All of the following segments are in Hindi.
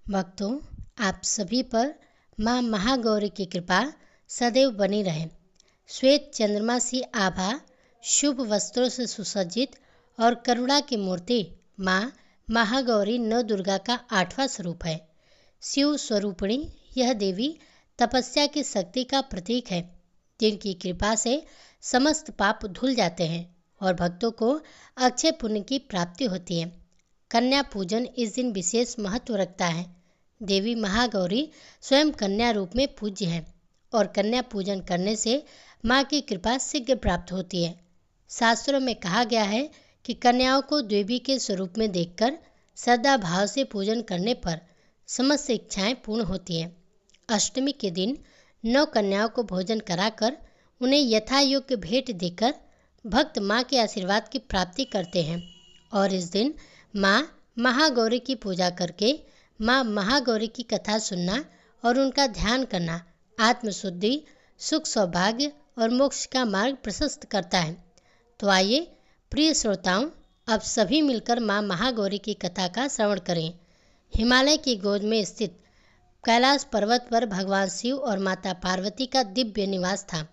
भक्तों, आप सभी पर माँ महागौरी की कृपा सदैव बनी रहे। श्वेत चंद्रमा सी आभा, शुभ वस्त्रों से सुसज्जित और करुणा की मूर्ति माँ महागौरी नव दुर्गा का 8वां स्वरूप है। शिव स्वरूपिणी यह देवी तपस्या की शक्ति का प्रतीक है, जिनकी कृपा से समस्त पाप धुल जाते हैं और भक्तों को अक्षय पुण्य की प्राप्ति होती है। कन्या पूजन इस दिन विशेष महत्व रखता है। देवी महागौरी स्वयं कन्या रूप में पूज्य है और कन्या पूजन करने से माँ की कृपा शीघ्र प्राप्त होती है। शास्त्रों में कहा गया है कि कन्याओं को देवी के स्वरूप में देखकर श्रद्धा भाव से पूजन करने पर समस्त इच्छाएं पूर्ण होती हैं। अष्टमी के दिन 9 कन्याओं को भोजन कराकर उन्हें यथा योग्य भेंट देकर भक्त माँ के आशीर्वाद की प्राप्ति करते हैं और इस दिन माँ महागौरी की पूजा करके माँ महागौरी की कथा सुनना और उनका ध्यान करना आत्मशुद्धि, सुख, सौभाग्य और मोक्ष का मार्ग प्रशस्त करता है। तो आइए प्रिय श्रोताओं, अब सभी मिलकर माँ महागौरी की कथा का श्रवण करें। हिमालय की गोद में स्थित कैलाश पर्वत पर भगवान शिव और माता पार्वती का दिव्य निवास था।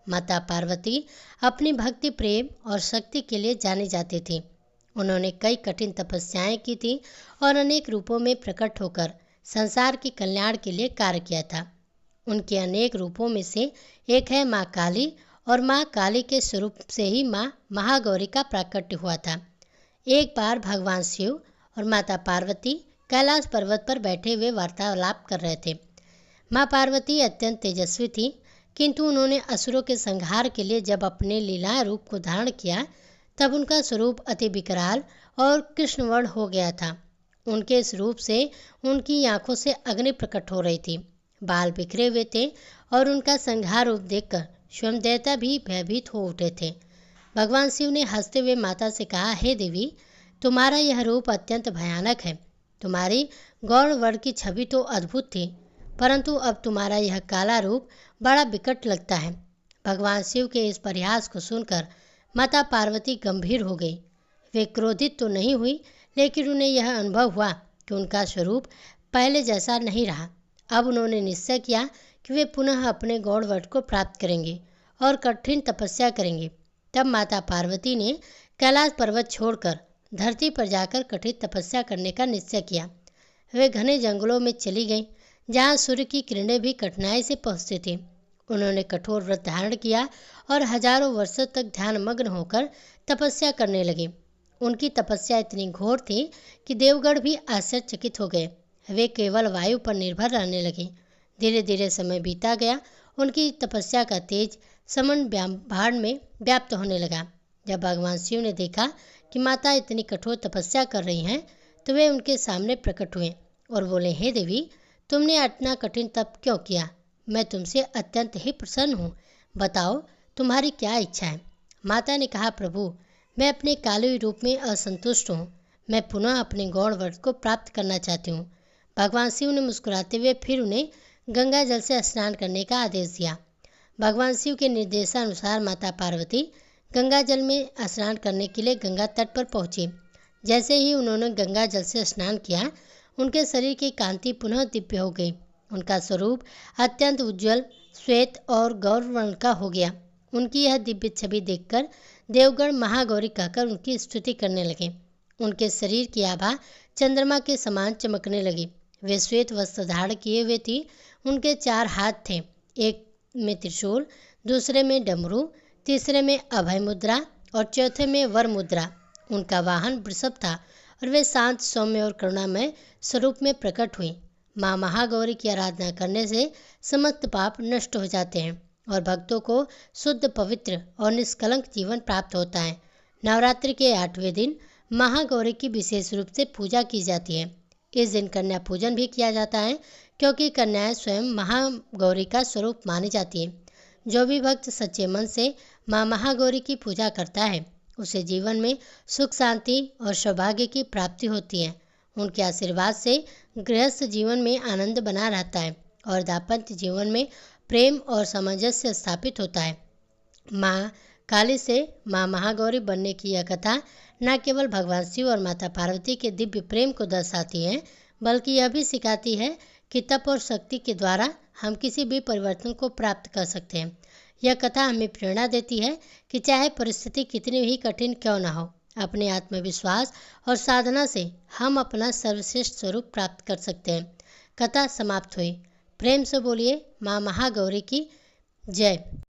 माता पार्वती अपनी भक्ति, प्रेम और शक्ति के लिए जानी जाती थी। उन्होंने कई कठिन तपस्याएं की थी और अनेक रूपों में प्रकट होकर संसार के कल्याण के लिए कार्य किया था। उनके अनेक रूपों में से एक है माँ काली, और माँ काली के स्वरूप से ही माँ महागौरी का प्राकट्य हुआ था। एक बार भगवान शिव और माता पार्वती कैलाश पर्वत पर बैठे हुए वार्तालाप कर रहे थे। माँ पार्वती अत्यंत तेजस्वी थी, किंतु उन्होंने असुरों के संहार के लिए जब अपने लीला रूप को धारण किया तब उनका स्वरूप अति विकराल और कृष्णवर्ण हो गया था। उनके इस रूप से उनकी आंखों से अग्नि प्रकट हो रही थी, बाल बिखरे हुए थे और उनका संहार रूप देखकर स्वयं देवता भी भयभीत हो उठे थे। भगवान शिव ने हंसते हुए माता से कहा, हे देवी, तुम्हारा यह रूप अत्यंत भयानक है। तुम्हारी गौर वर्ण की छवि तो अद्भुत थी, परंतु अब तुम्हारा यह काला रूप बड़ा विकट लगता है। भगवान शिव के इस परिहास को सुनकर माता पार्वती गंभीर हो गई। वे क्रोधित तो नहीं हुई, लेकिन उन्हें यह अनुभव हुआ कि उनका स्वरूप पहले जैसा नहीं रहा। अब उन्होंने निश्चय किया कि वे पुनः अपने गौड़ वर्ण को प्राप्त करेंगे और कठिन तपस्या करेंगे। तब माता पार्वती ने कैलाश पर्वत छोड़कर धरती पर जाकर कठिन तपस्या करने का निश्चय किया। वे घने जंगलों में चली गईं, जहाँ सूर्य की किरणें भी कठिनाई से पहुँचती थीं। उन्होंने कठोर व्रत धारण किया और हजारों वर्षों तक ध्यानमग्न होकर तपस्या करने लगे। उनकी तपस्या इतनी घोर थी कि देवगण भी आश्चर्यचकित हो गए। वे केवल वायु पर निर्भर रहने लगे। धीरे धीरे समय बीता गया। उनकी तपस्या का तेज समन ब्रह्मांड में व्याप्त होने लगा। जब भगवान शिव ने देखा कि माता इतनी कठोर तपस्या कर रही हैं, तो वे उनके सामने प्रकट हुए और बोले, हे देवी, तुमने इतना कठिन तप क्यों किया? मैं तुमसे अत्यंत ही प्रसन्न हूँ। बताओ, तुम्हारी क्या इच्छा है? माता ने कहा, प्रभु, मैं अपने काले रूप में असंतुष्ट हूँ। मैं पुनः अपने गौड़ वर्ण को प्राप्त करना चाहती हूँ। भगवान शिव ने मुस्कुराते हुए फिर उन्हें गंगा जल से स्नान करने का आदेश दिया। भगवान शिव के निर्देशानुसार माता पार्वती गंगा जल में स्नान करने के लिए गंगा तट पर पहुँची। जैसे ही उन्होंने गंगा जल से स्नान किया, उनके शरीर की कांति पुनः दिव्य हो गई। उनका स्वरूप अत्यंत उज्जवल, श्वेत और गौरवर्ण का हो गया। उनकी यह दिव्य छवि देखकर देवगण महागौरी कहकर उनकी स्तुति करने लगे। उनके शरीर की आभा चंद्रमा के समान चमकने लगी। वे श्वेत वस्त्र धारण किए हुए थी। उनके 4 हाथ थे, एक में त्रिशूल, दूसरे में डमरू, तीसरे में अभय मुद्रा और चौथे में वर मुद्रा। उनका वाहन वृषभ था और वे शांत, सौम्य और करुणामय स्वरूप में प्रकट हुई। माँ महागौरी की आराधना करने से समस्त पाप नष्ट हो जाते हैं और भक्तों को शुद्ध, पवित्र और निष्कलंक जीवन प्राप्त होता है। नवरात्रि के 8वें दिन महागौरी की विशेष रूप से पूजा की जाती है। इस दिन कन्या पूजन भी किया जाता है, क्योंकि कन्याएं स्वयं महागौरी का स्वरूप मानी जाती है। जो भी भक्त सच्चे मन से माँ महागौरी की पूजा करता है, उसे जीवन में सुख, शांति और सौभाग्य की प्राप्ति होती है। उनके आशीर्वाद से गृहस्थ जीवन में आनंद बना रहता है और दाम्पत्य जीवन में प्रेम और सामंजस्य स्थापित होता है। माँ काली से माँ महागौरी बनने की यह कथा न केवल भगवान शिव और माता पार्वती के दिव्य प्रेम को दर्शाती है, बल्कि यह भी सिखाती है कि तप और शक्ति के द्वारा हम किसी भी परिवर्तन को प्राप्त कर सकते हैं। यह कथा हमें प्रेरणा देती है कि चाहे परिस्थिति कितनी भी कठिन क्यों न हो, अपने आत्मविश्वास और साधना से हम अपना सर्वश्रेष्ठ स्वरूप प्राप्त कर सकते हैं। कथा समाप्त हुई। प्रेम से बोलिए माँ महागौरी की जय।